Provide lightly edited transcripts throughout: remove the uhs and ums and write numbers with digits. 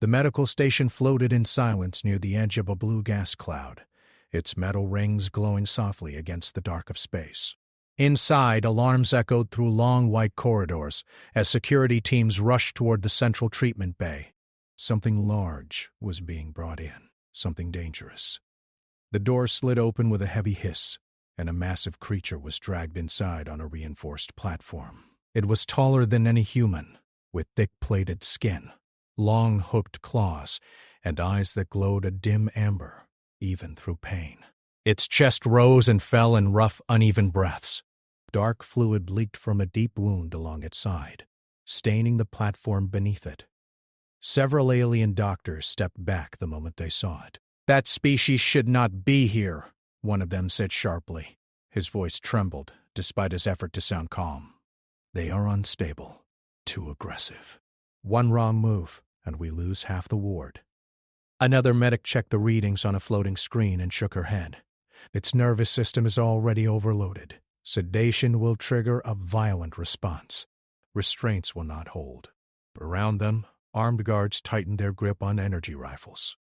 The medical station floated in silence near the edge of a blue gas cloud, its metal rings glowing softly against the dark of space. Inside, alarms echoed through long white corridors as security teams rushed toward the central treatment bay. Something large was being brought in, something dangerous. The door slid open with a heavy hiss, and a massive creature was dragged inside on a reinforced platform. It was taller than any human, with thick plated skin, long hooked claws, and eyes that glowed a dim amber, even through pain. Its chest rose and fell in rough, uneven breaths. Dark fluid leaked from a deep wound along its side, staining the platform beneath it. Several alien doctors stepped back the moment they saw it. "That species should not be here," one of them said sharply. His voice trembled, despite his effort to sound calm. "They are unstable, too aggressive. One wrong move, and we lose half the ward." Another medic checked the readings on a floating screen and shook her head. "Its nervous system is already overloaded. Sedation will trigger a violent response. Restraints will not hold." Around them, armed guards tightened their grip on energy rifles.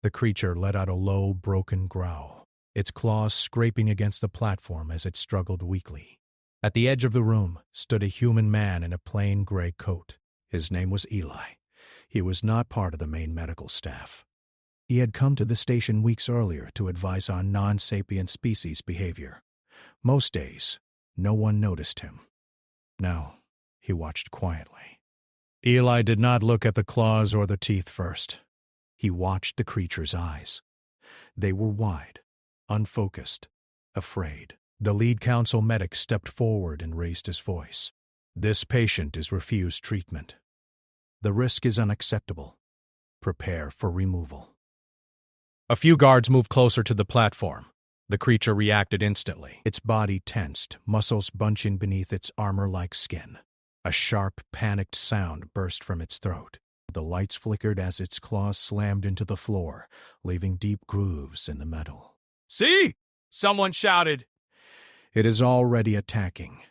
The creature let out a low, broken growl, its claws scraping against the platform as it struggled weakly. At the edge of the room stood a human man in a plain gray coat. His name was Eli. He was not part of the main medical staff. He had come to the station weeks earlier to advise on non-sapient species behavior. Most days, no one noticed him. Now, he watched quietly. Eli did not look at the claws or the teeth first. He watched the creature's eyes. They were wide, unfocused, afraid. The lead council medic stepped forward and raised his voice. "This patient is refused treatment. The risk is unacceptable. Prepare for removal." A few guards moved closer to the platform. The creature reacted instantly. Its body tensed, muscles bunching beneath its armor-like skin. A sharp, panicked sound burst from its throat. The lights flickered as its claws slammed into the floor, leaving deep grooves in the metal. "See!" someone shouted. "It is already attacking."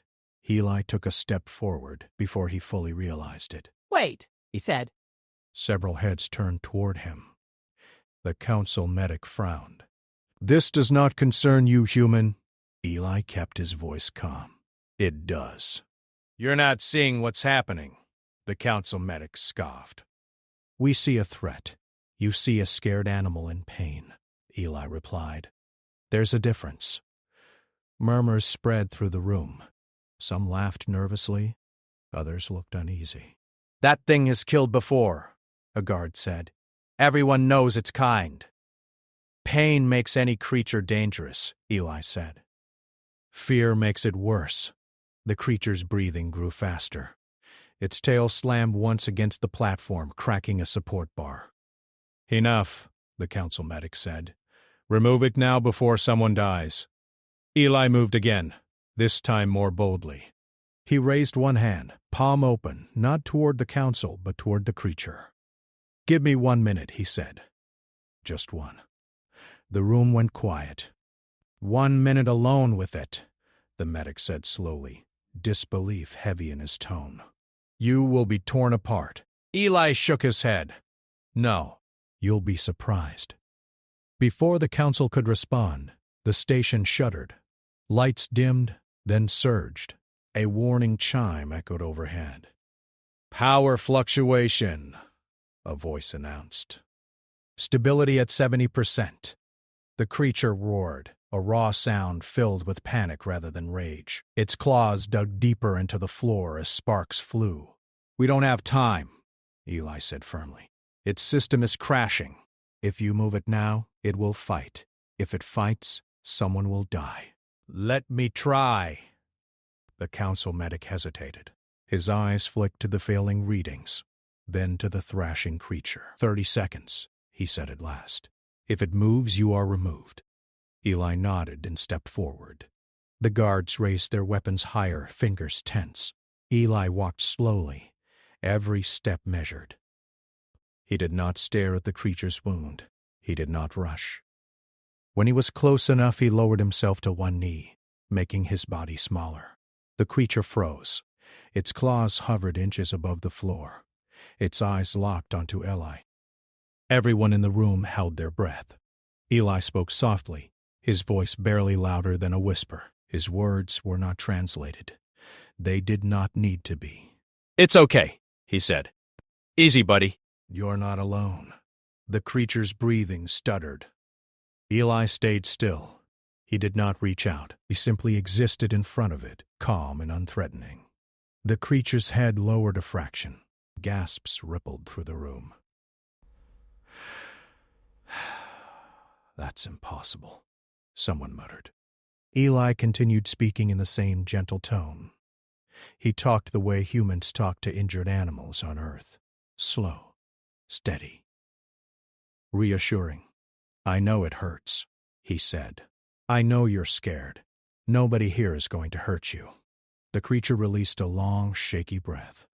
Eli took a step forward before he fully realized it. "Wait," he said. Several heads turned toward him. The council medic frowned. "This does not concern you, human." Eli kept his voice calm. "It does." "You're not seeing what's happening," the council medic scoffed. "We see a threat. You see a scared animal in pain," Eli replied. "There's a difference." Murmurs spread through the room. Some laughed nervously, others looked uneasy. "That thing has killed before," a guard said. "Everyone knows its kind." "Pain makes any creature dangerous," Eli said. "Fear makes it worse." The creature's breathing grew faster. Its tail slammed once against the platform, cracking a support bar. "Enough," the council medic said. "Remove it now before someone dies." Eli moved again, this time more boldly. He raised one hand, palm open, not toward the council, but toward the creature. "Give me 1 minute," he said. Just one. The room went quiet. 1 minute alone with it," the medic said slowly, disbelief heavy in his tone. "You will be torn apart." Eli shook his head. "No, you'll be surprised." Before the council could respond, the station shuddered. Lights dimmed, then surged. A warning chime echoed overhead. "Power fluctuation," a voice announced. "Stability at 70%. The creature roared, a raw sound filled with panic rather than rage. Its claws dug deeper into the floor as sparks flew. "We don't have time," Eli said firmly. "Its system is crashing. If you move it now, it will fight. If it fights, someone will die." "Let me try." The council medic hesitated. His eyes flicked to the failing readings, then to the thrashing creature. 30 seconds, he said at last. "If it moves, you are removed." Eli nodded and stepped forward. The guards raised their weapons higher, fingers tense. Eli walked slowly, every step measured. He did not stare at the creature's wound. He did not rush. When he was close enough, he lowered himself to one knee, making his body smaller. The creature froze. Its claws hovered inches above the floor. Its eyes locked onto Eli. Everyone in the room held their breath. Eli spoke softly, his voice barely louder than a whisper. His words were not translated. They did not need to be. "It's okay," he said. "Easy, buddy." "You're not alone." The creature's breathing stuttered. Eli stayed still. He did not reach out. He simply existed in front of it, calm and unthreatening. The creature's head lowered a fraction. Gasps rippled through the room. "That's impossible," someone muttered. Eli continued speaking in the same gentle tone. He talked the way humans talk to injured animals on Earth. Slow, steady, reassuring. "I know it hurts," he said. "I know you're scared. Nobody here is going to hurt you." The creature released a long, shaky breath.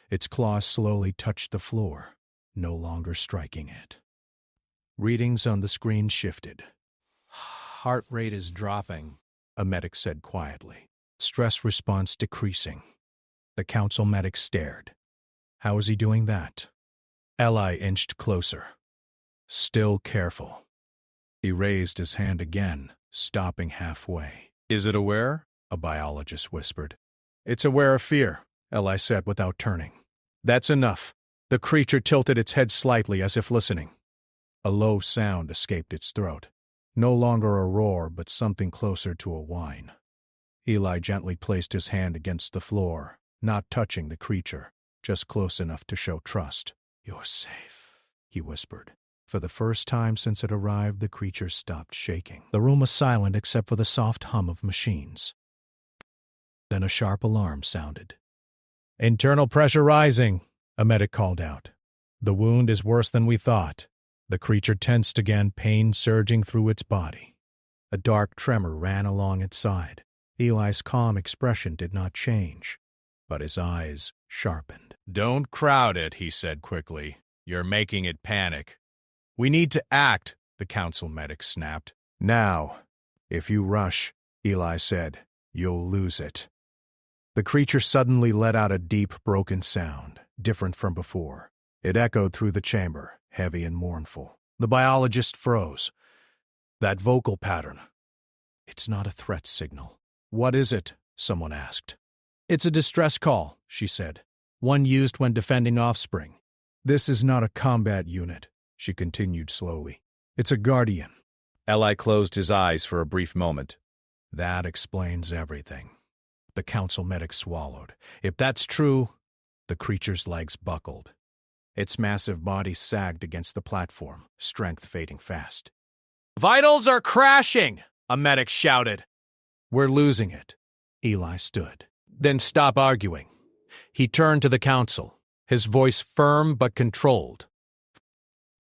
Its claws slowly touched the floor, no longer striking it. Readings on the screen shifted. "Heart rate is dropping," a medic said quietly. "Stress response decreasing." The council medic stared. "How is he doing that?" Eli inched closer. "Still careful." He raised his hand again, stopping halfway. "Is it aware?" a biologist whispered. "It's aware of fear," Eli said without turning. "That's enough." The creature tilted its head slightly as if listening. A low sound escaped its throat. No longer a roar, but something closer to a whine. Eli gently placed his hand against the floor, not touching the creature, just close enough to show trust. "You're safe," he whispered. For the first time since it arrived, the creature stopped shaking. The room was silent except for the soft hum of machines. Then a sharp alarm sounded. "Internal pressure rising," a medic called out. "The wound is worse than we thought." The creature tensed again, pain surging through its body. A dark tremor ran along its side. Eli's calm expression did not change, but his eyes sharpened. "Don't crowd it," he said quickly. "You're making it panic." "We need to act," the council medic snapped. "Now. If you rush," Eli said, "you'll lose it." The creature suddenly let out a deep, broken sound, different from before. It echoed through the chamber, heavy and mournful. The biologist froze. That vocal pattern. "It's not a threat signal." "What is it?" someone asked. "It's a distress call," she said. "One used when defending offspring." "This is not a combat unit," she continued slowly. "It's a guardian." Eli closed his eyes for a brief moment. "That explains everything." The council medic swallowed. "If that's true..." The creature's legs buckled. Its massive body sagged against the platform, strength fading fast. "Vitals are crashing!" a medic shouted. "We're losing it." Eli stood. "Then stop arguing." He turned to the council, his voice firm but controlled.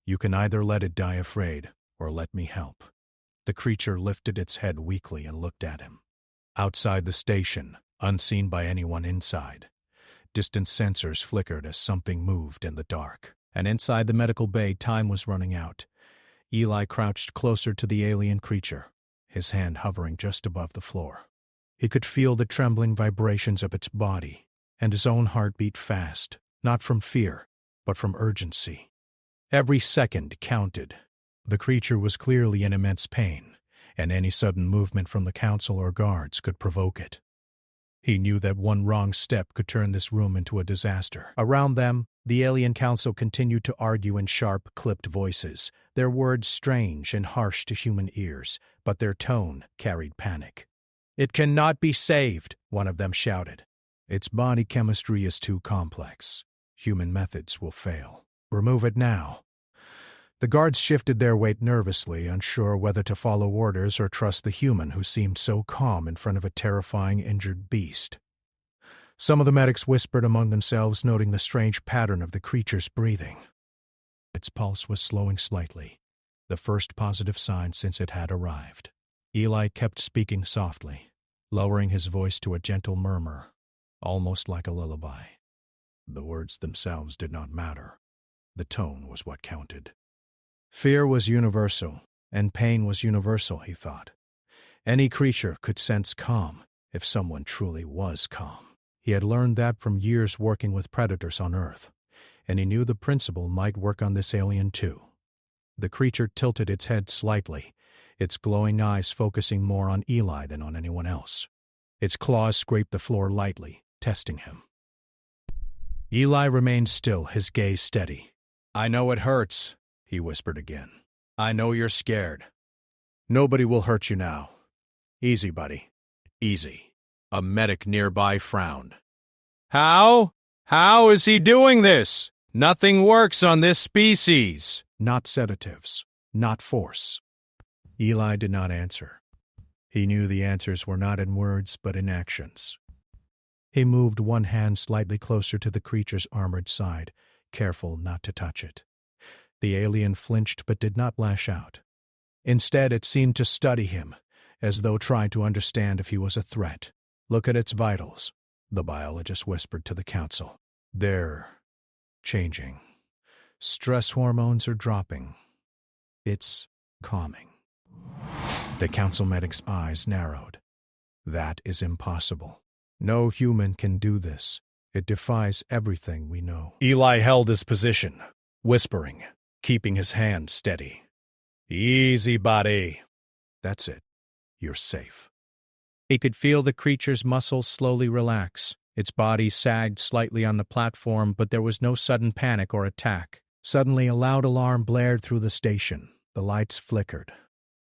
"You can either let it die afraid, or let me help." The creature lifted its head weakly and looked at him. Outside the station, unseen by anyone inside, distant sensors flickered as something moved in the dark. And inside the medical bay, time was running out. Eli crouched closer to the alien creature, his hand hovering just above the floor. He could feel the trembling vibrations of its body, and his own heart beat fast, not from fear, but from urgency. Every second counted. The creature was clearly in immense pain, and any sudden movement from the council or guards could provoke it. He knew that one wrong step could turn this room into a disaster. Around them, the alien council continued to argue in sharp, clipped voices, their words strange and harsh to human ears, but their tone carried panic. "It cannot be saved," one of them shouted. "Its body chemistry is too complex. Human methods will fail. Remove it now." The guards shifted their weight nervously, unsure whether to follow orders or trust the human who seemed so calm in front of a terrifying injured beast. Some of the medics whispered among themselves, noting the strange pattern of the creature's breathing. Its pulse was slowing slightly, the first positive sign since it had arrived. Eli kept speaking softly, lowering his voice to a gentle murmur, almost like a lullaby. The words themselves did not matter. The tone was what counted. Fear was universal, and pain was universal, he thought. Any creature could sense calm if someone truly was calm. He had learned that from years working with predators on Earth, and he knew the principle might work on this alien too. The creature tilted its head slightly, its glowing eyes focusing more on Eli than on anyone else. Its claws scraped the floor lightly, testing him. Eli remained still, his gaze steady. "I know it hurts," he whispered again. "I know you're scared. Nobody will hurt you now. Easy, buddy. Easy." A medic nearby frowned. "How? How is he doing this? Nothing works on this species." "Not sedatives. Not force." Eli did not answer. He knew the answers were not in words but in actions. He moved one hand slightly closer to the creature's armored side, careful not to touch it. The alien flinched but did not lash out. Instead, it seemed to study him, as though trying to understand if he was a threat. "Look at its vitals," the biologist whispered to the council. "They're changing. Stress hormones are dropping. It's calming." The council medic's eyes narrowed. "That is impossible. No human can do this. It defies everything we know." Eli held his position, whispering, keeping his hand steady. "Easy, buddy." "That's it. You're safe." He could feel the creature's muscles slowly relax. Its body sagged slightly on the platform, but there was no sudden panic or attack. Suddenly, a loud alarm blared through the station. The lights flickered.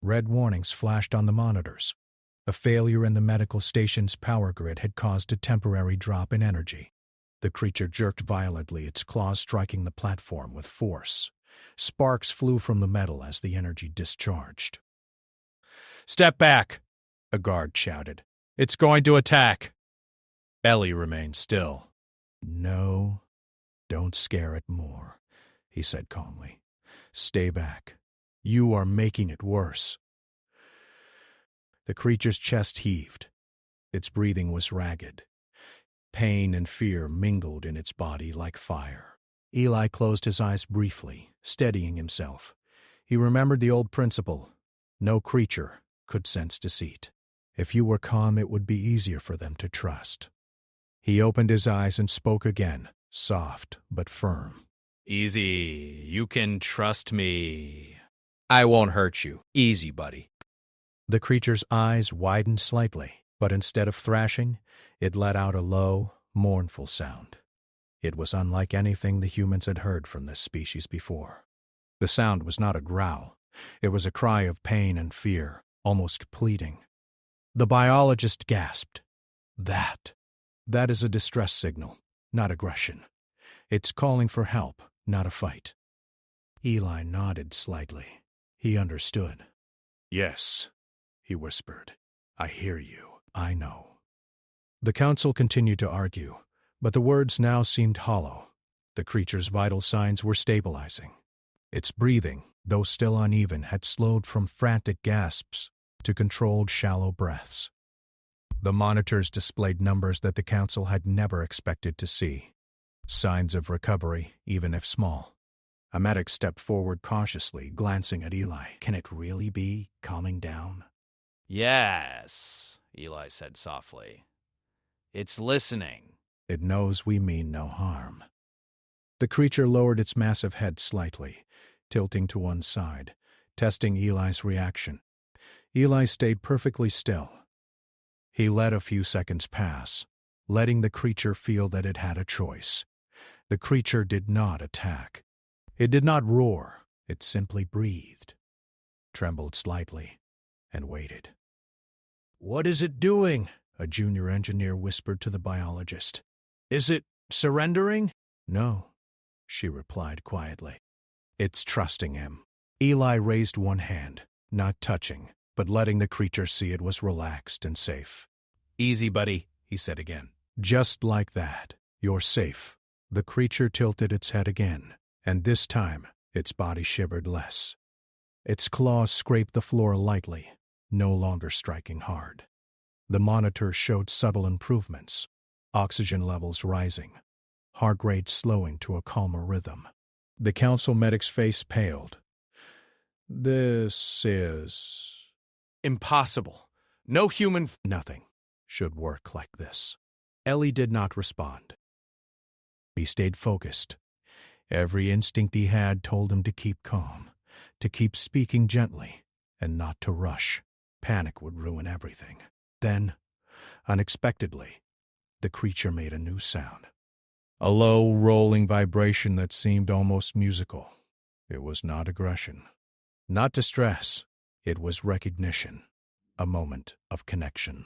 Red warnings flashed on the monitors. A failure in the medical station's power grid had caused a temporary drop in energy. The creature jerked violently, its claws striking the platform with force. Sparks flew from the metal as the energy discharged. "Step back!" a guard shouted. "It's going to attack." Ellie remained still. "No, don't scare it more," he said calmly. "Stay back. You are making it worse." The creature's chest heaved. Its breathing was ragged. Pain and fear mingled in its body like fire. Eli closed his eyes briefly, steadying himself. He remembered the old principle: no creature could sense deceit. If you were calm, it would be easier for them to trust. He opened his eyes and spoke again, soft but firm. "Easy, you can trust me. I won't hurt you. Easy, buddy." The creature's eyes widened slightly, but instead of thrashing, it let out a low, mournful sound. It was unlike anything the humans had heard from this species before. The sound was not a growl. It was a cry of pain and fear, almost pleading. The biologist gasped. That is a distress signal, not aggression. It's calling for help, not a fight." Eli nodded slightly. He understood. "Yes," he whispered. "I hear you. I know." The council continued to argue, but the words now seemed hollow. The creature's vital signs were stabilizing. Its breathing, though still uneven, had slowed from frantic gasps to controlled shallow breaths. The monitors displayed numbers that the council had never expected to see. Signs of recovery, even if small. A medic stepped forward cautiously, glancing at Eli. "Can it really be calming down?" "Yes," Eli said softly. "It's listening." "It knows we mean no harm." The creature lowered its massive head slightly, tilting to one side, testing Eli's reaction. Eli stayed perfectly still. He let a few seconds pass, letting the creature feel that it had a choice. The creature did not attack. It did not roar. It simply breathed, trembled slightly, and waited. "What is it doing?" a junior engineer whispered to the biologist. "Is it surrendering?" "No," she replied quietly. "It's trusting him." Eli raised one hand, not touching, but letting the creature see it was relaxed and safe. "Easy, buddy," he said again. "Just like that. You're safe." The creature tilted its head again, and this time its body shivered less. Its claws scraped the floor lightly, no longer striking hard. The monitor showed subtle improvements, oxygen levels rising, heart rate slowing to a calmer rhythm. The council medic's face paled. "This is impossible. No human nothing should work like this." Ellie did not respond. He stayed focused. Every instinct he had told him to keep calm, to keep speaking gently and not to rush. Panic would ruin everything. Then, unexpectedly, the creature made a new sound. A low, rolling vibration that seemed almost musical. It was not aggression, not distress. It was recognition, a moment of connection.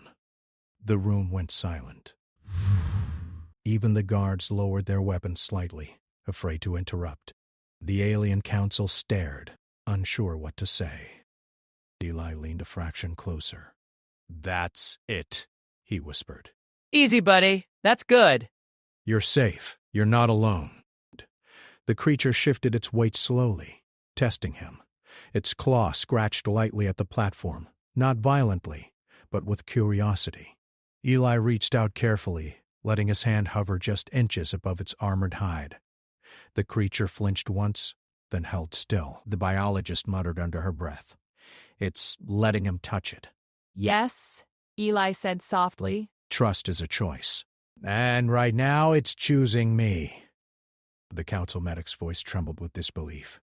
The room went silent. Even the guards lowered their weapons slightly, afraid to interrupt. The alien council stared, unsure what to say. Eli leaned a fraction closer. "That's it," he whispered. Easy, buddy. That's good. "You're safe. You're not alone." The creature shifted its weight slowly, testing him. Its claw scratched lightly at the platform, not violently, but with curiosity. Eli reached out carefully, letting his hand hover just inches above its armored hide. The creature flinched once, then held still. The biologist muttered under her breath. "It's letting him touch it." Yes, Eli said softly. "Trust is a choice. And right now it's choosing me." The council medic's voice trembled with disbelief.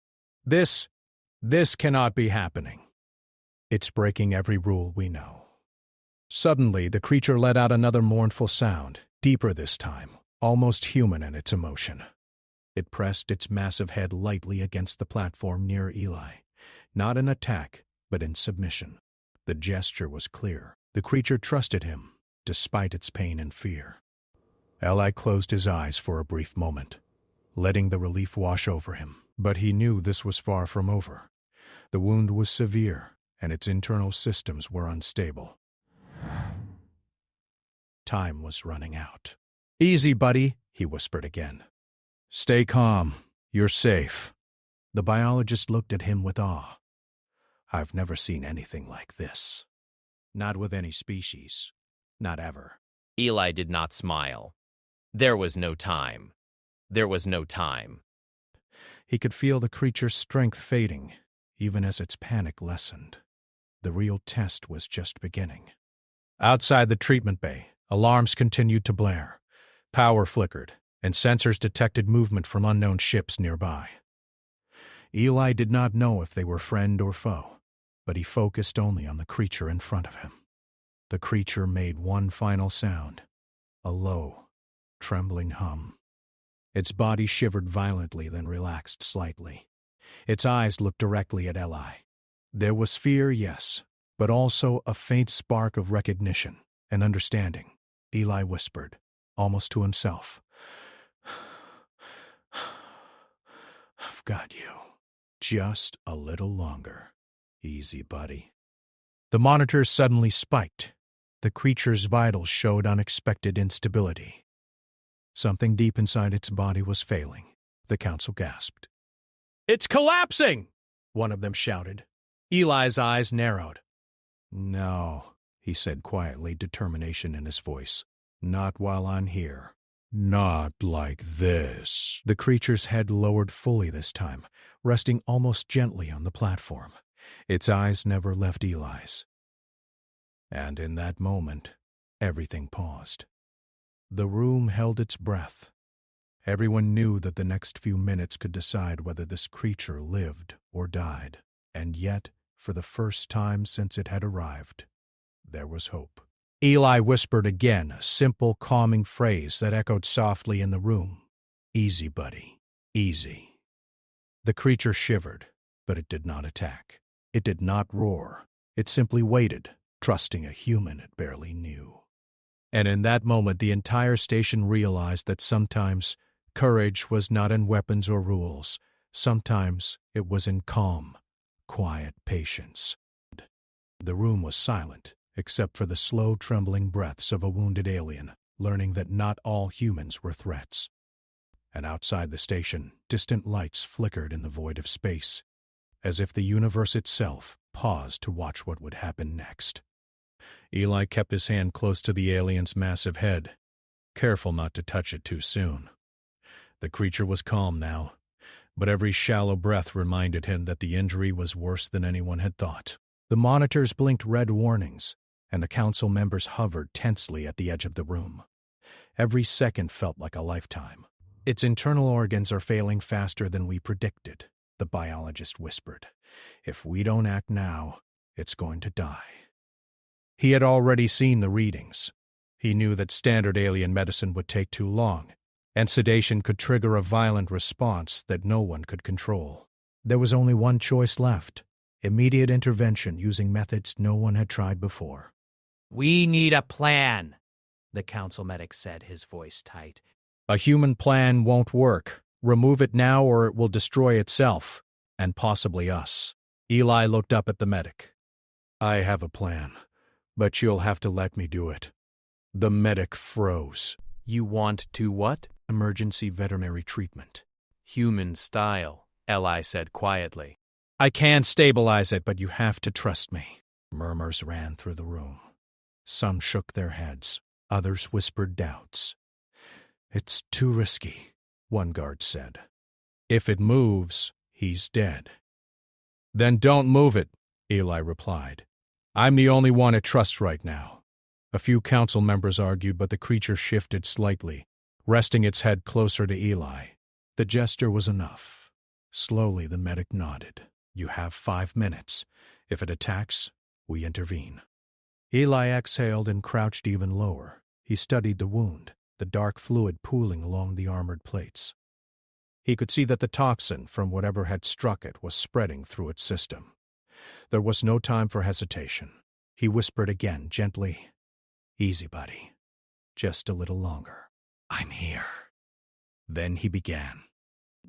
This cannot be happening. It's breaking every rule we know." Suddenly, the creature let out another mournful sound, deeper this time, almost human in its emotion. It pressed its massive head lightly against the platform near Eli, not in attack, but in submission. The gesture was clear. The creature trusted him, despite its pain and fear. Eli closed his eyes for a brief moment, letting the relief wash over him. But he knew this was far from over. The wound was severe, and its internal systems were unstable. Time was running out. "Easy, buddy," he whispered again. "Stay calm. You're safe." The biologist looked at him with awe. "I've never seen anything like this. Not with any species. Not ever." Eli did not smile. There was no time. There was no time. He could feel the creature's strength fading, even as its panic lessened. The real test was just beginning. Outside the treatment bay, alarms continued to blare. Power flickered, and sensors detected movement from unknown ships nearby. Eli did not know if they were friend or foe, but he focused only on the creature in front of him. The creature made one final sound, a low, trembling hum. Its body shivered violently, then relaxed slightly. Its eyes looked directly at Eli. There was fear, yes, but also a faint spark of recognition and understanding. Eli whispered, almost to himself, "I've got you. Just a little longer. Easy, buddy." The monitors suddenly spiked. The creature's vitals showed unexpected instability. Something deep inside its body was failing. The council gasped. "It's collapsing!" one of them shouted. Eli's eyes narrowed. "No," he said quietly, determination in his voice. "Not while I'm here. Not like this." The creature's head lowered fully this time, resting almost gently on the platform. Its eyes never left Eli's. And in that moment, everything paused. The room held its breath. Everyone knew that the next few minutes could decide whether this creature lived or died. And yet, for the first time since it had arrived, there was hope. Eli whispered again, a simple, calming phrase that echoed softly in the room. "Easy, buddy. Easy." The creature shivered, but it did not attack. It did not roar. It simply waited, trusting a human it barely knew. And in that moment, the entire station realized that sometimes courage was not in weapons or rules. Sometimes it was in calm, quiet patience. The room was silent, except for the slow, trembling breaths of a wounded alien, learning that not all humans were threats. And outside the station, distant lights flickered in the void of space, as if the universe itself paused to watch what would happen next. Eli kept his hand close to the alien's massive head, careful not to touch it too soon. The creature was calm now, but every shallow breath reminded him that the injury was worse than anyone had thought. The monitors blinked red warnings, and the council members hovered tensely at the edge of the room. Every second felt like a lifetime. "Its internal organs are failing faster than we predicted," the biologist whispered. "If we don't act now, it's going to die." He had already seen the readings. He knew that standard alien medicine would take too long, and sedation could trigger a violent response that no one could control. There was only one choice left: immediate intervention using methods no one had tried before. We need a plan, the council medic said, his voice tight. "A human plan won't work. Remove it now or it will destroy itself, and possibly us." Eli looked up at the medic. "I have a plan, but you'll have to let me do it." The medic froze. You want to what? "Emergency veterinary treatment." Human style, Eli said quietly. "I can stabilize it, but you have to trust me." Murmurs ran through the room. Some shook their heads. Others whispered doubts. "It's too risky," one guard said. "If it moves, he's dead." "Then don't move it," Eli replied. "I'm the only one I trust right now." A few council members argued, but the creature shifted slightly, resting its head closer to Eli. The gesture was enough. Slowly the medic nodded. "You have 5 minutes. If it attacks, we intervene." Eli exhaled and crouched even lower. He studied the wound, the dark fluid pooling along the armored plates. He could see that the toxin from whatever had struck it was spreading through its system. There was no time for hesitation. He whispered again, gently, "Easy, buddy. Just a little longer. I'm here." Then he began.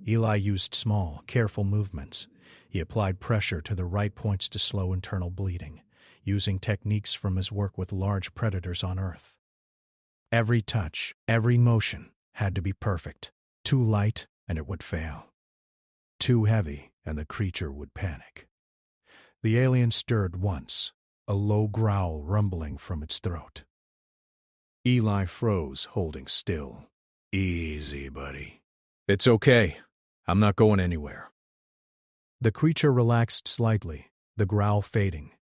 Eli used small, careful movements. He applied pressure to the right points to slow internal bleeding, using techniques from his work with large predators on Earth. Every touch, every motion had to be perfect. Too light, and it would fail. Too heavy, and the creature would panic. The alien stirred once, a low growl rumbling from its throat. Eli froze, holding still. "Easy, buddy. It's okay. I'm not going anywhere." The creature relaxed slightly, the growl fading.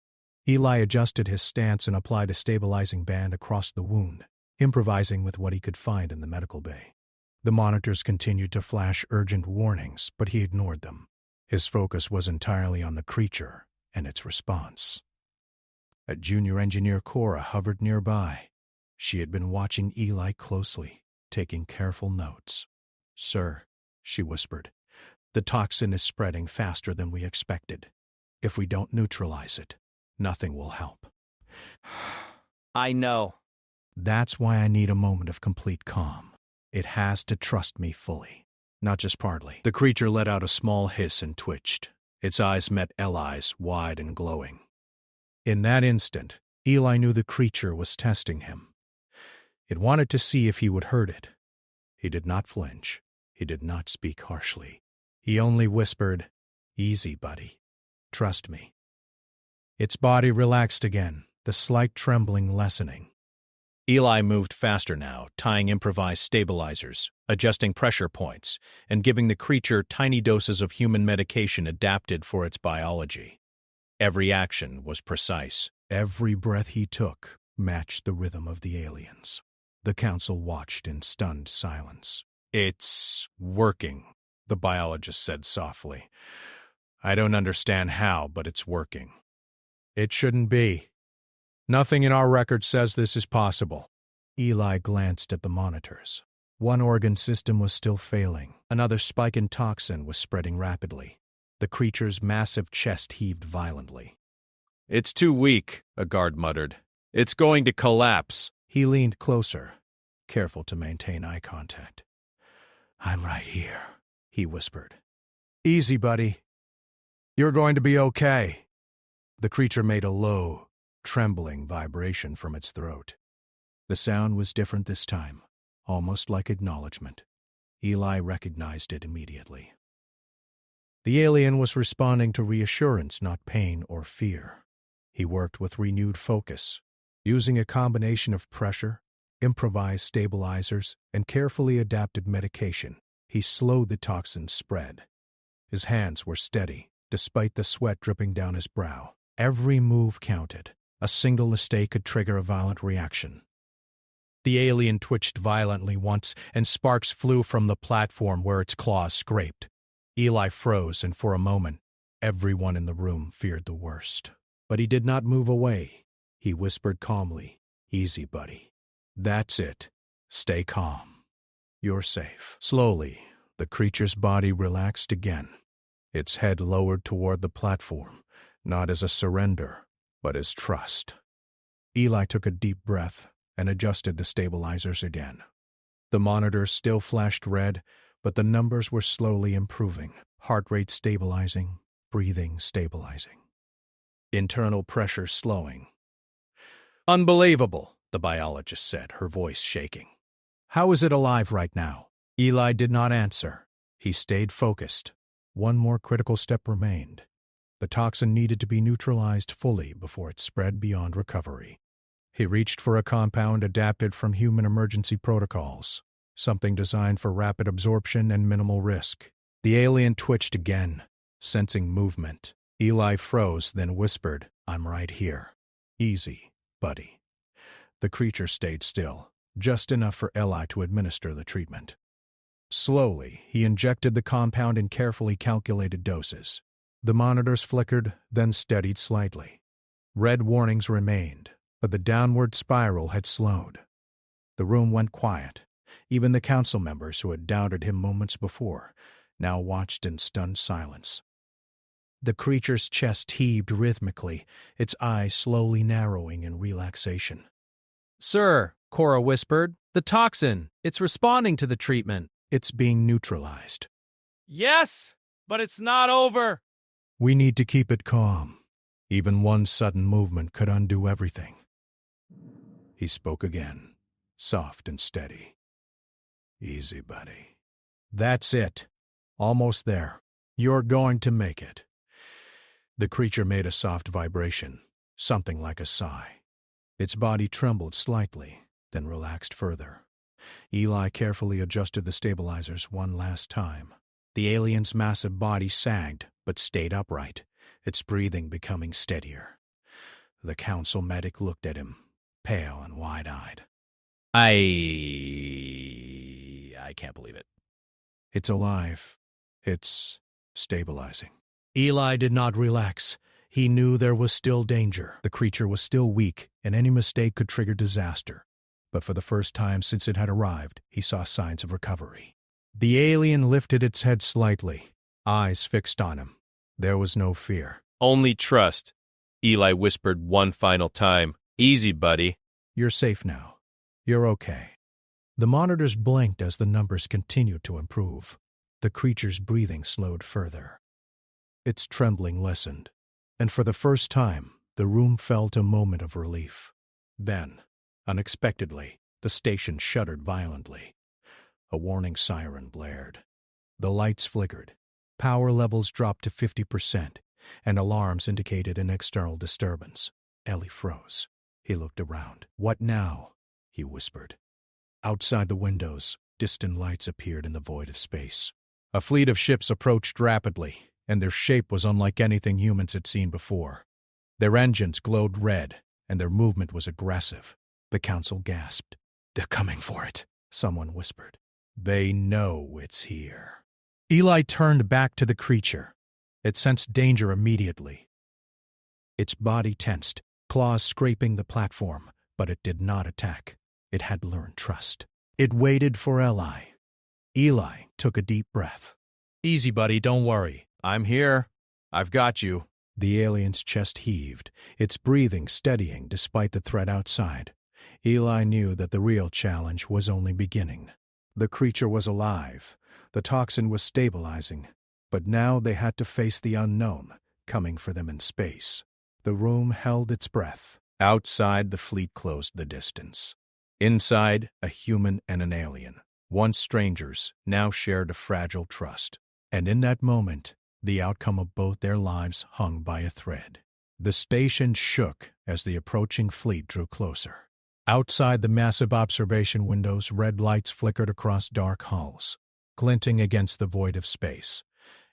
Eli adjusted his stance and applied a stabilizing band across the wound, improvising with what he could find in the medical bay. The monitors continued to flash urgent warnings, but he ignored them. His focus was entirely on the creature and its response. A junior engineer, Cora, hovered nearby. She had been watching Eli closely, taking careful notes. "Sir," she whispered, "the toxin is spreading faster than we expected. If we don't neutralize it, nothing will help." I know. "That's why I need a moment of complete calm. It has to trust me fully, not just partly." The creature let out a small hiss and twitched. Its eyes met Eli's, wide and glowing. In that instant, Eli knew the creature was testing him. It wanted to see if he would hurt it. He did not flinch. He did not speak harshly. He only whispered, "Easy, buddy. Trust me." Its body relaxed again, the slight trembling lessening. Eli moved faster now, tying improvised stabilizers, adjusting pressure points, and giving the creature tiny doses of human medication adapted for its biology. Every action was precise. Every breath he took matched the rhythm of the aliens. The council watched in stunned silence. "It's working," the biologist said softly. "I don't understand how, but it's working." "It shouldn't be. Nothing in our record says this is possible." Eli glanced at the monitors. One organ system was still failing. Another spike in toxin was spreading rapidly. The creature's massive chest heaved violently. "It's too weak," a guard muttered. "It's going to collapse." He leaned closer, careful to maintain eye contact. "I'm right here," he whispered. "Easy, buddy. You're going to be okay." The creature made a low, trembling vibration from its throat. The sound was different this time, almost like acknowledgement. Eli recognized it immediately. The alien was responding to reassurance, not pain or fear. He worked with renewed focus, using a combination of pressure, improvised stabilizers, and carefully adapted medication. He slowed the toxin's spread. His hands were steady, despite the sweat dripping down his brow. Every move counted. A single mistake could trigger a violent reaction. The alien twitched violently once, and sparks flew from the platform where its claws scraped. Eli froze, and for a moment, everyone in the room feared the worst. But he did not move away. He whispered calmly, "Easy, buddy. That's it. Stay calm. You're safe." Slowly, the creature's body relaxed again. Its head lowered toward the platform, not as a surrender, but as trust. Eli took a deep breath and adjusted the stabilizers again. The monitors still flashed red, but the numbers were slowly improving. Heart rate stabilizing, breathing stabilizing. Internal pressure slowing. "Unbelievable," the biologist said, her voice shaking. "How is it alive right now?" Eli did not answer. He stayed focused. One more critical step remained. The toxin needed to be neutralized fully before it spread beyond recovery. He reached for a compound adapted from human emergency protocols, something designed for rapid absorption and minimal risk. The alien twitched again, sensing movement. Eli froze, then whispered, "I'm right here. Easy, buddy." The creature stayed still, just enough for Eli to administer the treatment. Slowly, he injected the compound in carefully calculated doses. The monitors flickered, then steadied slightly. Red warnings remained, but the downward spiral had slowed. The room went quiet. Even the council members who had doubted him moments before now watched in stunned silence. The creature's chest heaved rhythmically, its eyes slowly narrowing in relaxation. "Sir," Cora whispered, "the toxin, it's responding to the treatment." "It's being neutralized. "Yes, but it's not over." We need to keep it calm. Even one sudden movement could undo everything." He spoke again, soft and steady. "Easy, buddy. That's it. Almost there. You're going to make it." The creature made a soft vibration, something like a sigh. Its body trembled slightly, then relaxed further. Eli carefully adjusted the stabilizers one last time. The alien's massive body sagged, but stayed upright, its breathing becoming steadier. The council medic looked at him, pale and wide-eyed. I can't believe it." "It's alive. It's stabilizing." Eli did not relax. He knew there was still danger. The creature was still weak, and any mistake could trigger disaster. But for the first time since it had arrived, he saw signs of recovery. The alien lifted its head slightly, eyes fixed on him. There was no fear. "Only trust," Eli whispered one final time. "Easy, buddy." "You're safe now. You're okay." The monitors blinked as the numbers continued to improve. The creature's breathing slowed further. Its trembling lessened, and for the first time, the room felt a moment of relief. Then, unexpectedly, the station shuddered violently. A warning siren blared. The lights flickered. Power levels dropped to 50%, and alarms indicated an external disturbance. Ellie froze. He looked around. "What now?" he whispered. Outside the windows, distant lights appeared in the void of space. A fleet of ships approached rapidly, and their shape was unlike anything humans had seen before. Their engines glowed red, and their movement was aggressive. The council gasped. "They're coming for it," someone whispered. "They know it's here." Eli turned back to the creature. It sensed danger immediately. Its body tensed, claws scraping the platform, but it did not attack. It had learned trust. It waited for Eli. Eli took a deep breath. "Easy, buddy, don't worry. "I'm here. I've got you." The alien's chest heaved, its breathing steadying despite the threat outside. Eli knew that the real challenge was only beginning. The creature was alive. The toxin was stabilizing. But now they had to face the unknown, coming for them in space. The room held its breath. Outside, the fleet closed the distance. Inside, a human and an alien, once strangers, now shared a fragile trust. And in that moment, the outcome of both their lives hung by a thread. The station shook as the approaching fleet drew closer. Outside the massive observation windows, red lights flickered across dark hulls, glinting against the void of space.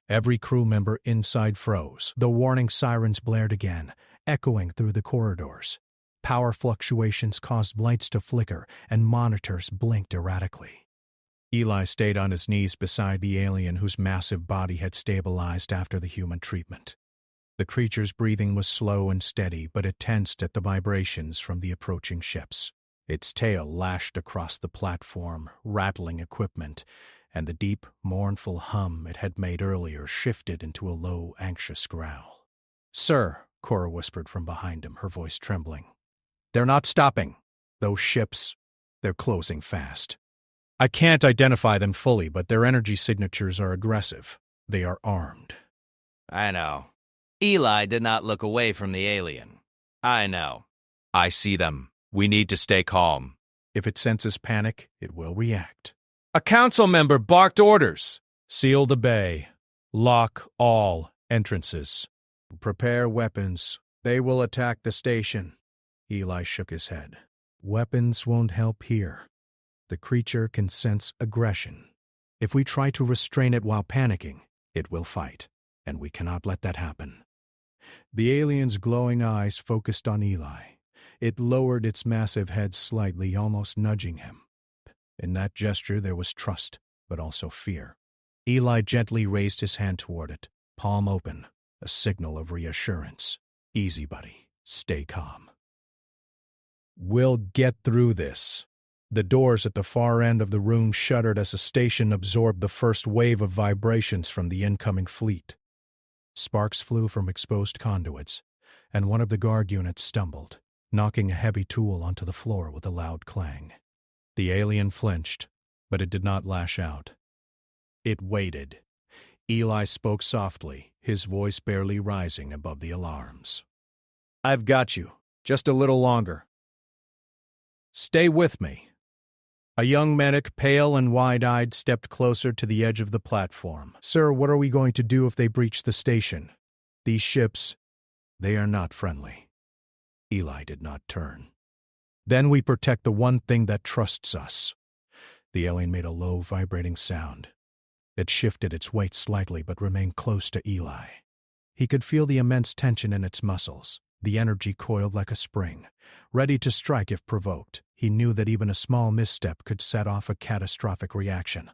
Every crew member inside froze. The warning sirens blared again, echoing through the corridors. Power fluctuations caused lights to flicker, and monitors blinked erratically. Eli stayed on his knees beside the alien whose massive body had stabilized after the human treatment. The creature's breathing was slow and steady, but it tensed at the vibrations from the approaching ships. Its tail lashed across the platform, rattling equipment, and the deep, mournful hum it had made earlier shifted into a low, anxious growl. "Sir," Cora whispered from behind him, her voice trembling. "They're not stopping. Those ships, they're closing fast. I can't identify them fully, but their energy signatures are aggressive. They are armed." I know. Eli did not look away from the alien. I know. I see them. We need to stay calm. If it senses panic, it will react. A council member barked orders. "Seal the bay. Lock all entrances. Prepare weapons. They will attack the station." Eli shook his head. "Weapons won't help here. The creature can sense aggression. If we try to restrain it while panicking, it will fight, and we cannot let that happen." The alien's glowing eyes focused on Eli. It lowered its massive head slightly, almost nudging him. In that gesture there was trust, but also fear. Eli gently raised his hand toward it, palm open, a signal of reassurance. "Easy, buddy. Stay calm. We'll get through this." The doors at the far end of the room shuddered as the station absorbed the first wave of vibrations from the incoming fleet. Sparks flew from exposed conduits, and one of the guard units stumbled, knocking a heavy tool onto the floor with a loud clang. The alien flinched, but it did not lash out. It waited. Eli spoke softly, his voice barely rising above the alarms. "I've got you. Just a little longer. Stay with me." A young medic, pale and wide-eyed, stepped closer to the edge of the platform. "Sir, what are we going to do if they breach the station? These ships, they are not friendly." Eli did not turn. "Then we protect the one thing that trusts us." The alien made a low, vibrating sound. It shifted its weight slightly but remained close to Eli. He could feel the immense tension in its muscles, the energy coiled like a spring, ready to strike if provoked. He knew that even a small misstep could set off a catastrophic reaction.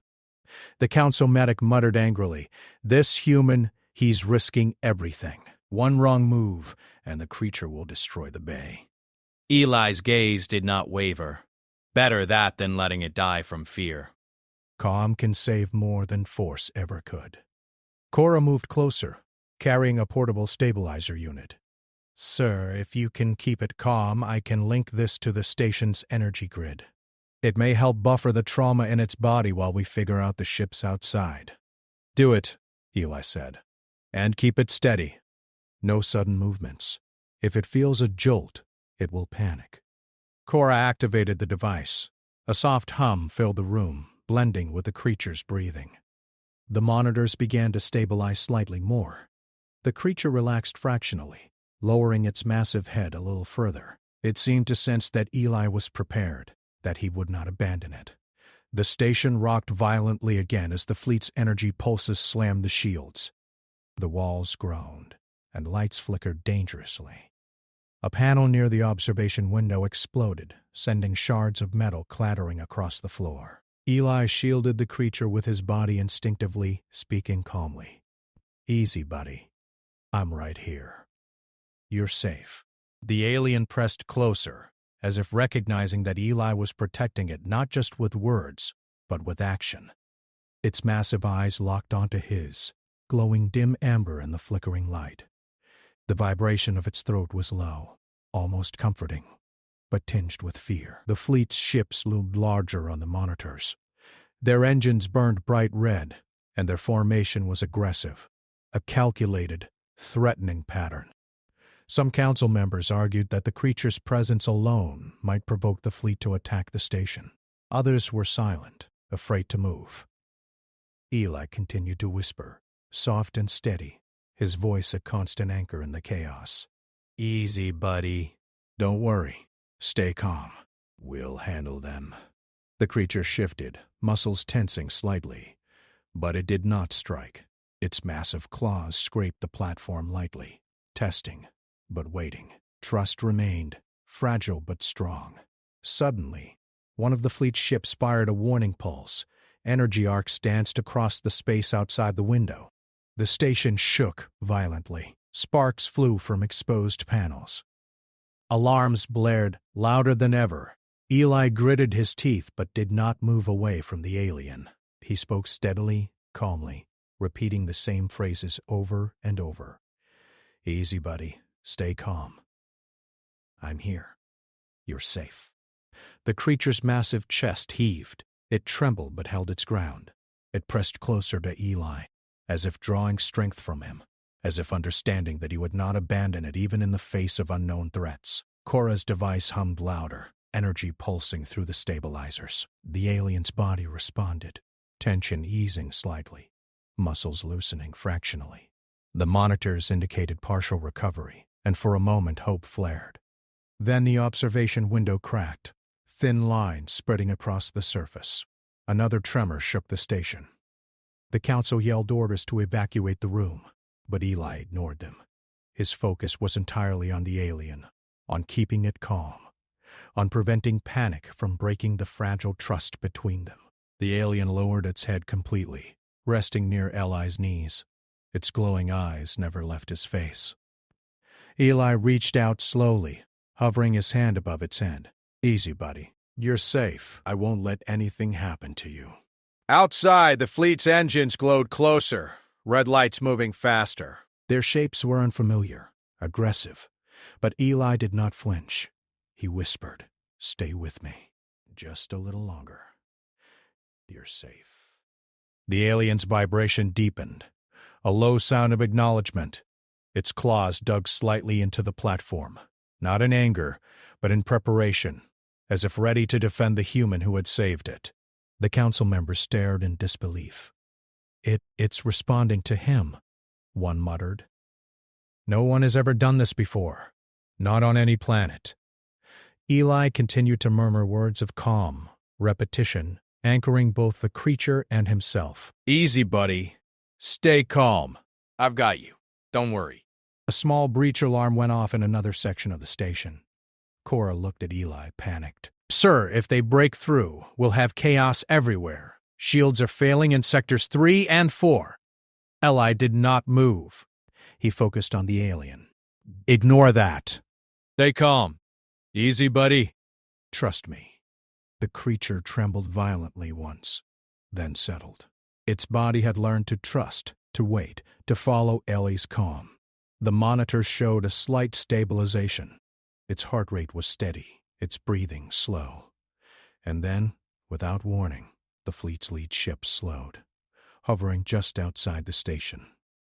The council medic muttered angrily, "This human, he's risking everything. One wrong move, and the creature will destroy the bay." Eli's gaze did not waver. Better that than letting it die from fear. Calm can save more than force ever could. Cora moved closer, carrying a portable stabilizer unit. "Sir, if you can keep it calm, I can link this to the station's energy grid. It may help buffer the trauma in its body while we figure out the ships outside." "Do it," Eli said. "And keep it steady. No sudden movements. If it feels a jolt, it will panic." Cora activated the device. A soft hum filled the room, blending with the creature's breathing. The monitors began to stabilize slightly more. The creature relaxed fractionally, lowering its massive head a little further. It seemed to sense that Eli was prepared, that he would not abandon it. The station rocked violently again as the fleet's energy pulses slammed the shields. The walls groaned, and lights flickered dangerously. A panel near the observation window exploded, sending shards of metal clattering across the floor. Eli shielded the creature with his body instinctively, speaking calmly. "Easy, buddy. I'm right here. You're safe." The alien pressed closer, as if recognizing that Eli was protecting it not just with words, but with action. Its massive eyes locked onto his, glowing dim amber in the flickering light. The vibration of its throat was low, almost comforting, but tinged with fear. The fleet's ships loomed larger on the monitors. Their engines burned bright red, and their formation was aggressive, a calculated, threatening pattern. Some council members argued that the creature's presence alone might provoke the fleet to attack the station. Others were silent, afraid to move. Eli continued to whisper, soft and steady, his voice a constant anchor in the chaos. "Easy, buddy. Don't worry. Stay calm. We'll handle them." The creature shifted, muscles tensing slightly, but it did not strike. Its massive claws scraped the platform lightly, testing, but waiting. Trust remained, fragile but strong. Suddenly, one of the fleet's ships fired a warning pulse, Energy arcs danced across the space outside the window. The station shook violently. Sparks flew from exposed panels. Alarms blared louder than ever. Eli gritted his teeth but did not move away from the alien. He spoke steadily, calmly, repeating the same phrases over and over. "Easy, buddy. Stay calm. I'm here. You're safe." The creature's massive chest heaved. It trembled but held its ground. It pressed closer to Eli, as if drawing strength from him, as if understanding that he would not abandon it even in the face of unknown threats. Cora's device hummed louder, energy pulsing through the stabilizers. The alien's body responded, tension easing slightly, muscles loosening fractionally. The monitors indicated partial recovery, and for a moment hope flared. Then the observation window cracked, thin lines spreading across the surface. Another tremor shook the station. The council yelled orders to evacuate the room, but Eli ignored them. His focus was entirely on the alien, on keeping it calm, on preventing panic from breaking the fragile trust between them. The alien lowered its head completely, resting near Eli's knees. Its glowing eyes never left his face. Eli reached out slowly, hovering his hand above its head. "Easy, buddy. You're safe. I won't let anything happen to you." Outside, the fleet's engines glowed closer, red lights moving faster. Their shapes were unfamiliar, aggressive, but Eli did not flinch. He whispered, "Stay with me. Just a little longer. You're safe." The alien's vibration deepened, a low sound of acknowledgement. Its claws dug slightly into the platform, not in anger, but in preparation, as if ready to defend the human who had saved it. The council members stared in disbelief. It's responding to him," one muttered. "No one has ever done this before, not on any planet." Eli continued to murmur words of calm, repetition, anchoring both the creature and himself. "Easy, buddy. Stay calm. I've got you. Don't worry." A small breach alarm went off in another section of the station. Cora looked at Eli, panicked. "Sir, if they break through, we'll have chaos everywhere. Shields are failing in sectors 3 and 4. Eli did not move. He focused on the alien. "Ignore that. Stay calm. Easy, buddy. Trust me." The creature trembled violently once, then settled. Its body had learned to trust, to wait, to follow Ellie's calm. The monitors showed a slight stabilization. Its heart rate was steady, its breathing slow. And then, without warning, the fleet's lead ship slowed, hovering just outside the station.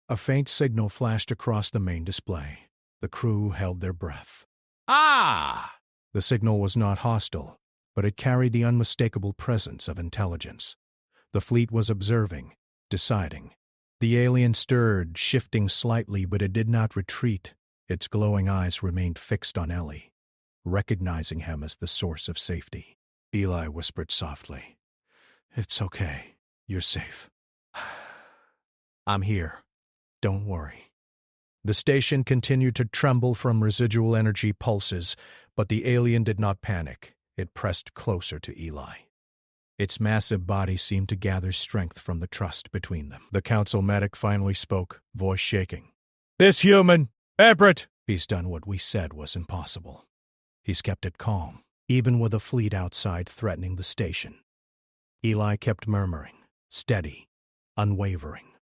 A faint signal flashed across the main display. The crew held their breath. Ah! The signal was not hostile, but it carried the unmistakable presence of intelligence. The fleet was observing, deciding. The alien stirred, shifting slightly, but it did not retreat. Its glowing eyes remained fixed on Ellie, recognizing him as the source of safety. Eli whispered softly, "It's okay. You're safe. I'm here. Don't worry." The station continued to tremble from residual energy pulses, but the alien did not panic. It pressed closer to Eli. Its massive body seemed to gather strength from the trust between them. The council medic finally spoke, voice shaking. "This human, Everett!" "He's done what we said was impossible. He's kept it calm, even with a fleet outside threatening the station." Eli kept murmuring, steady, unwavering.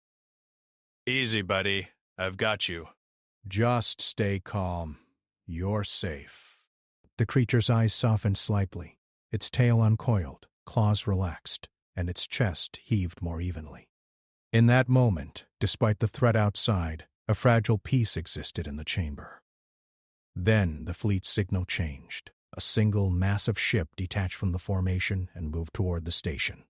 "Easy, buddy. I've got you." "Just stay calm. You're safe." The creature's eyes softened slightly. Its tail uncoiled, claws relaxed, and its chest heaved more evenly. In that moment, despite the threat outside, a fragile peace existed in the chamber. Then the fleet's signal changed. A single massive ship detached from the formation and moved toward the station.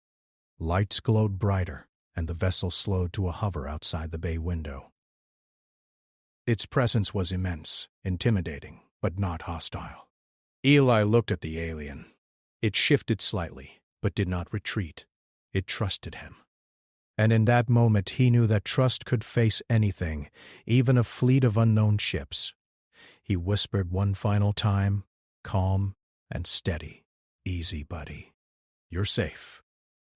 Lights glowed brighter, and the vessel slowed to a hover outside the bay window. Its presence was immense, intimidating, but not hostile. Eli looked at the alien. It shifted slightly, but did not retreat. It trusted him. And in that moment he knew that trust could face anything, even a fleet of unknown ships. He whispered one final time, calm and steady. "Easy, buddy. You're safe.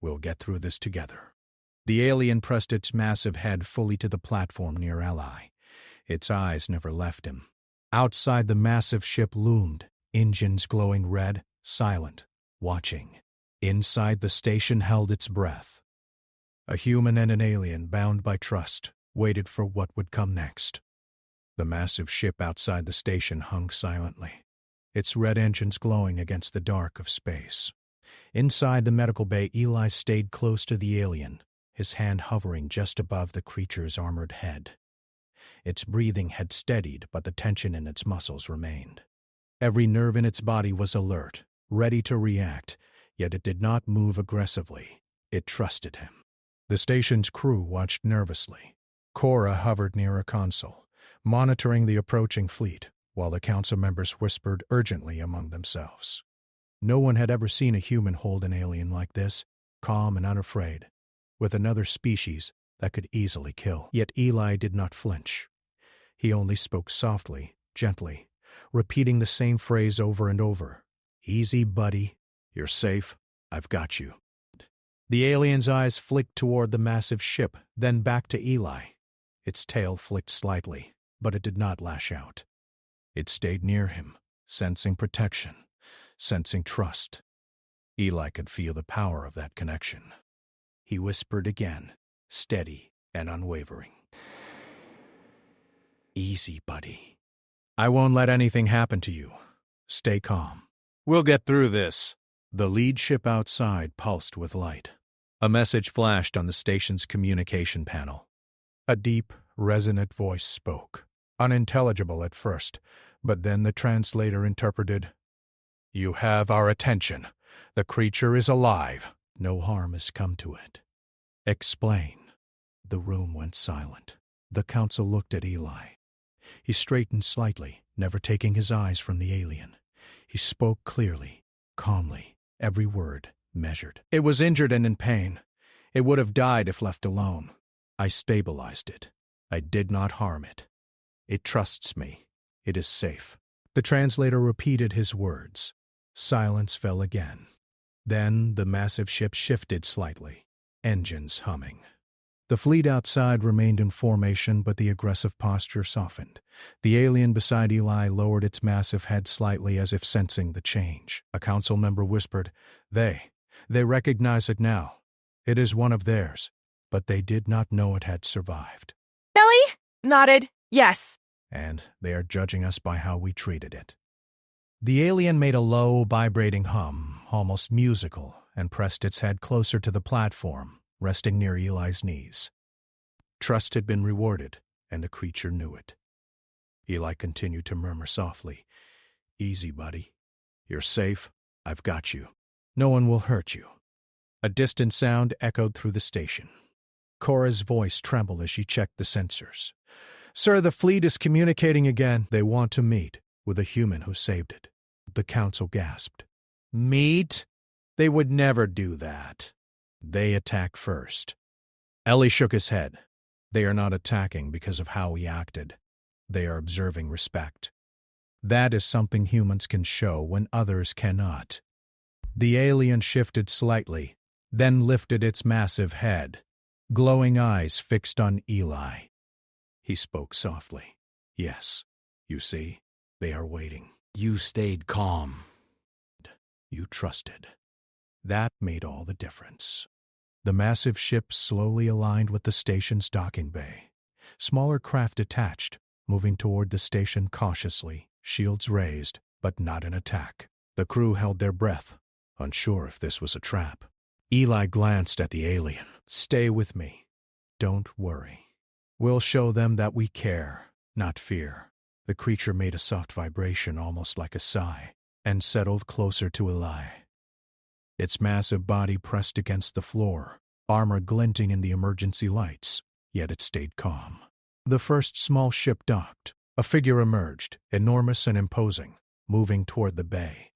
We'll get through this together. The alien pressed its massive head fully to the platform near Ally. Its eyes never left him. Outside the massive ship loomed, engines glowing red, silent, watching. Inside the station held its breath. A human and an alien, bound by trust, waited for what would come next. The massive ship outside the station hung silently, its red engines glowing against the dark of space. Inside the medical bay, Eli stayed close to the alien, his hand hovering just above the creature's armored head. Its breathing had steadied, but the tension in its muscles remained. Every nerve in its body was alert, ready to react, yet it did not move aggressively. It trusted him. The station's crew watched nervously. Cora hovered near a console, monitoring the approaching fleet, while the council members whispered urgently among themselves. No one had ever seen a human hold an alien like this, calm and unafraid, with another species that could easily kill. Yet Eli did not flinch. He only spoke softly, gently, repeating the same phrase over and over. "Easy, buddy. You're safe. I've got you." The alien's eyes flicked toward the massive ship, then back to Eli. Its tail flicked slightly, but it did not lash out. It stayed near him, sensing protection, sensing trust. Eli could feel the power of that connection. He whispered again, steady and unwavering. "Easy, buddy. I won't let anything happen to you. Stay calm. We'll get through this." The lead ship outside pulsed with light. A message flashed on the station's communication panel. A deep, resonant voice spoke, unintelligible at first, but then the translator interpreted, "You have our attention. The creature is alive. No harm has come to it. Explain." The room went silent. The council looked at Eli. He straightened slightly, never taking his eyes from the alien. He spoke clearly, calmly, every word measured. "It was injured and in pain. It would have died if left alone. I stabilized it. I did not harm it. It trusts me. It is safe." The translator repeated his words. Silence fell again. Then the massive ship shifted slightly, engines humming. The fleet outside remained in formation, but the aggressive posture softened. The alien beside Eli lowered its massive head slightly as if sensing the change. A council member whispered, They recognize it now. It is one of theirs, but they did not know it had survived. Ellie nodded, yes. And they are judging us by how we treated it." The alien made a low, vibrating hum, almost musical, and pressed its head closer to the platform, resting near Eli's knees. Trust had been rewarded, and the creature knew it. Eli continued to murmur softly, "Easy, buddy. You're safe. I've got you. No one will hurt you." A distant sound echoed through the station. Cora's voice trembled as she checked the sensors. "Sir, the fleet is communicating again. They want to meet with a human who saved it." The council gasped. "Meet? They would never do that. They attack first." Ellie shook his head. "They are not attacking because of how we acted. They are observing respect. That is something humans can show when others cannot." The alien shifted slightly, then lifted its massive head, glowing eyes fixed on Eli. He spoke softly. "Yes, you see, they are waiting. You stayed calm. You trusted. That made all the difference." The massive ship slowly aligned with the station's docking bay. Smaller craft detached, moving toward the station cautiously, shields raised, but not an attack. The crew held their breath, unsure if this was a trap. Eli glanced at the alien. "Stay with me. Don't worry. We'll show them that we care, not fear." The creature made a soft vibration, almost like a sigh, and settled closer to Eli. Its massive body pressed against the floor, armor glinting in the emergency lights, yet it stayed calm. The first small ship docked. A figure emerged, enormous and imposing, moving toward the bay.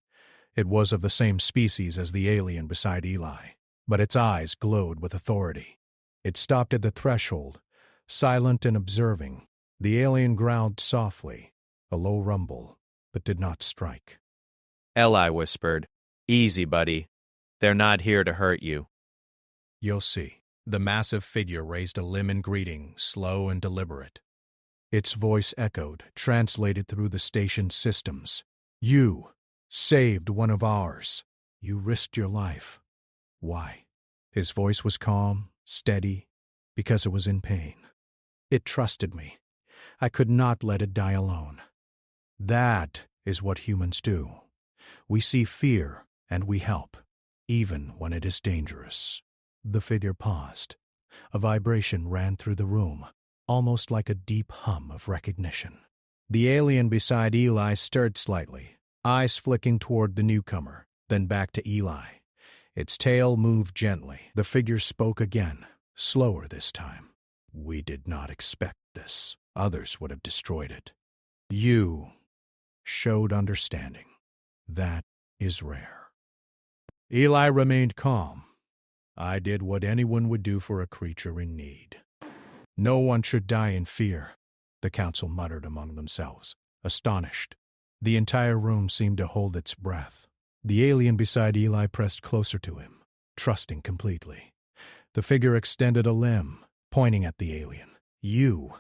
It was of the same species as the alien beside Eli, but its eyes glowed with authority. It stopped at the threshold, silent and observing. The alien growled softly, a low rumble, but did not strike. Eli whispered, "Easy, buddy. They're not here to hurt you." You'll see. The massive figure raised a limb in greeting, slow and deliberate. Its voice echoed, translated through the station's systems. You saved one of ours. You risked your life. Why? His voice was calm, steady, because it was in pain. It trusted me. I could not let it die alone. That is what humans do. We see fear and we help, even when it is dangerous. The figure paused. A vibration ran through the room, almost like a deep hum of recognition. The alien beside Eli stirred slightly, eyes flicking toward the newcomer, then back to Eli. Its tail moved gently. The figure spoke again, slower this time. We did not expect this. Others would have destroyed it. You showed understanding. That is rare. Eli remained calm. I did what anyone would do for a creature in need. No one should die in fear, the council muttered among themselves, astonished. The entire room seemed to hold its breath. The alien beside Eli pressed closer to him, trusting completely. The figure extended a limb, pointing at the alien. You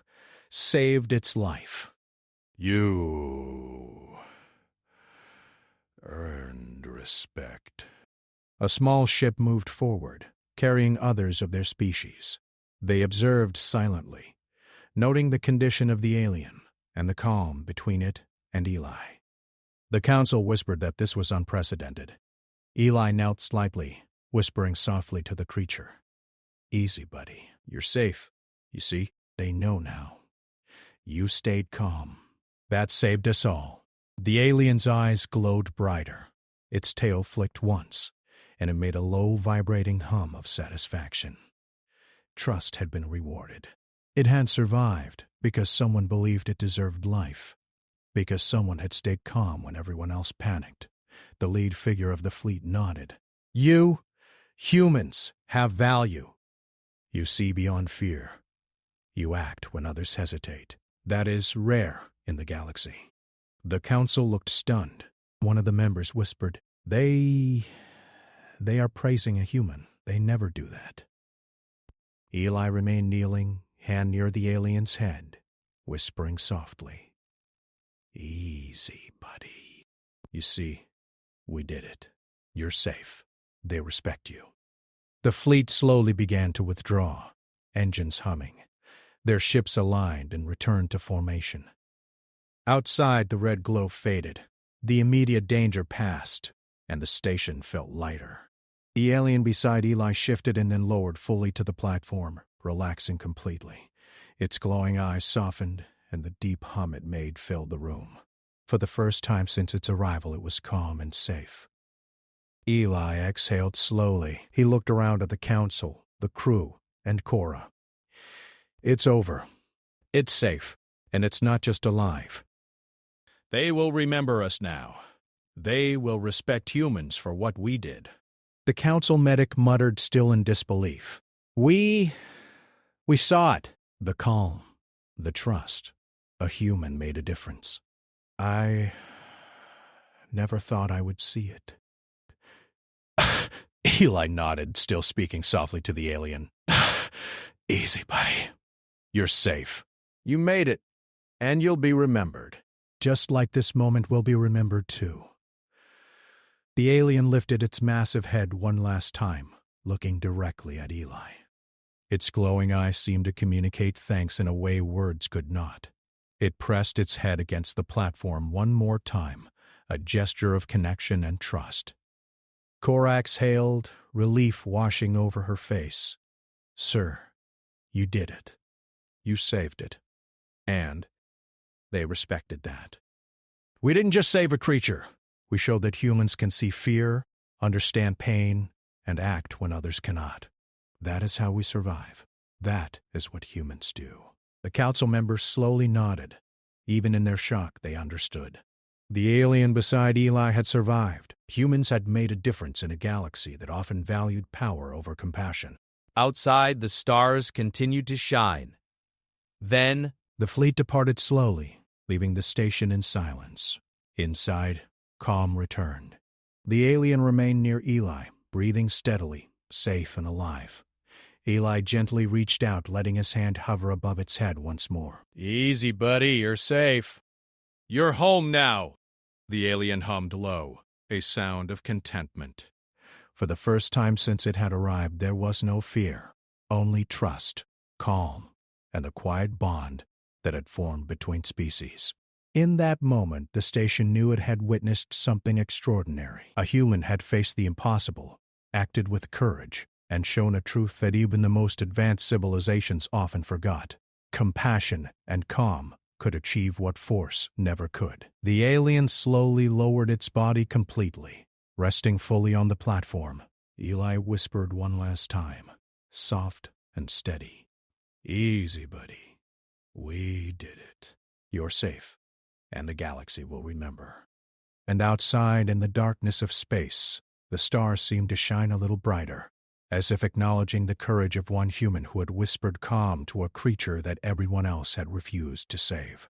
saved its life. You earned respect. A small ship moved forward, carrying others of their species. They observed silently, noting the condition of the alien and the calm between it and Eli. The council whispered that this was unprecedented. Eli knelt slightly, whispering softly to the creature. Easy, buddy. You're safe. You see, they know now. You stayed calm. That saved us all. The alien's eyes glowed brighter. Its tail flicked once, and it made a low, vibrating hum of satisfaction. Trust had been rewarded. It had survived because someone believed it deserved life, because someone had stayed calm when everyone else panicked. The lead figure of the fleet nodded. You, humans, have value. You see beyond fear. You act when others hesitate. That is rare in the galaxy. The council looked stunned. One of the members whispered, They are praising a human. They never do that. Eli remained kneeling, hand near the alien's head, whispering softly, Easy, buddy. You see, we did it. You're safe. They respect you. The fleet slowly began to withdraw, engines humming. Their ships aligned and returned to formation. Outside, the red glow faded. The immediate danger passed, and the station felt lighter. The alien beside Eli shifted and then lowered fully to the platform, relaxing completely. Its glowing eyes softened, and the deep hum it made filled the room. For the first time since its arrival, it was calm and safe. Eli exhaled slowly. He looked around at the council, the crew, and Cora. It's over. It's safe, and it's not just alive. They will remember us now. They will respect humans for what we did. The council medic muttered, still in disbelief. We saw it. The calm, the trust. A human made a difference. I never thought I would see it. Eli nodded, still speaking softly to the alien. Easy, buddy. You're safe. You made it, and you'll be remembered. Just like this moment will be remembered too. The alien lifted its massive head one last time, looking directly at Eli. Its glowing eyes seemed to communicate thanks in a way words could not. It pressed its head against the platform one more time, a gesture of connection and trust. Cora exhaled, relief washing over her face. Sir, you did it. You saved it. And they respected that. We didn't just save a creature. We showed that humans can see fear, understand pain, and act when others cannot. That is how we survive. That is what humans do. The council members slowly nodded. Even in their shock, they understood. The alien beside Eli had survived. Humans had made a difference in a galaxy that often valued power over compassion. Outside, the stars continued to shine. Then, the fleet departed slowly, leaving the station in silence. Inside, calm returned. The alien remained near Eli, breathing steadily, safe and alive. Eli gently reached out, letting his hand hover above its head once more. Easy, buddy, you're safe. You're home now, the alien hummed low, a sound of contentment. For the first time since it had arrived, there was no fear, only trust, calm, and the quiet bond that had formed between species. In that moment, the station knew it had witnessed something extraordinary. A human had faced the impossible, acted with courage, and shown a truth that even the most advanced civilizations often forgot. Compassion and calm could achieve what force never could. The alien slowly lowered its body completely, resting fully on the platform. Eli whispered one last time, soft and steady. Easy, buddy. We did it. You're safe, and the galaxy will remember. And outside, in the darkness of space, the stars seemed to shine a little brighter, as if acknowledging the courage of one human who had whispered calm to a creature that everyone else had refused to save.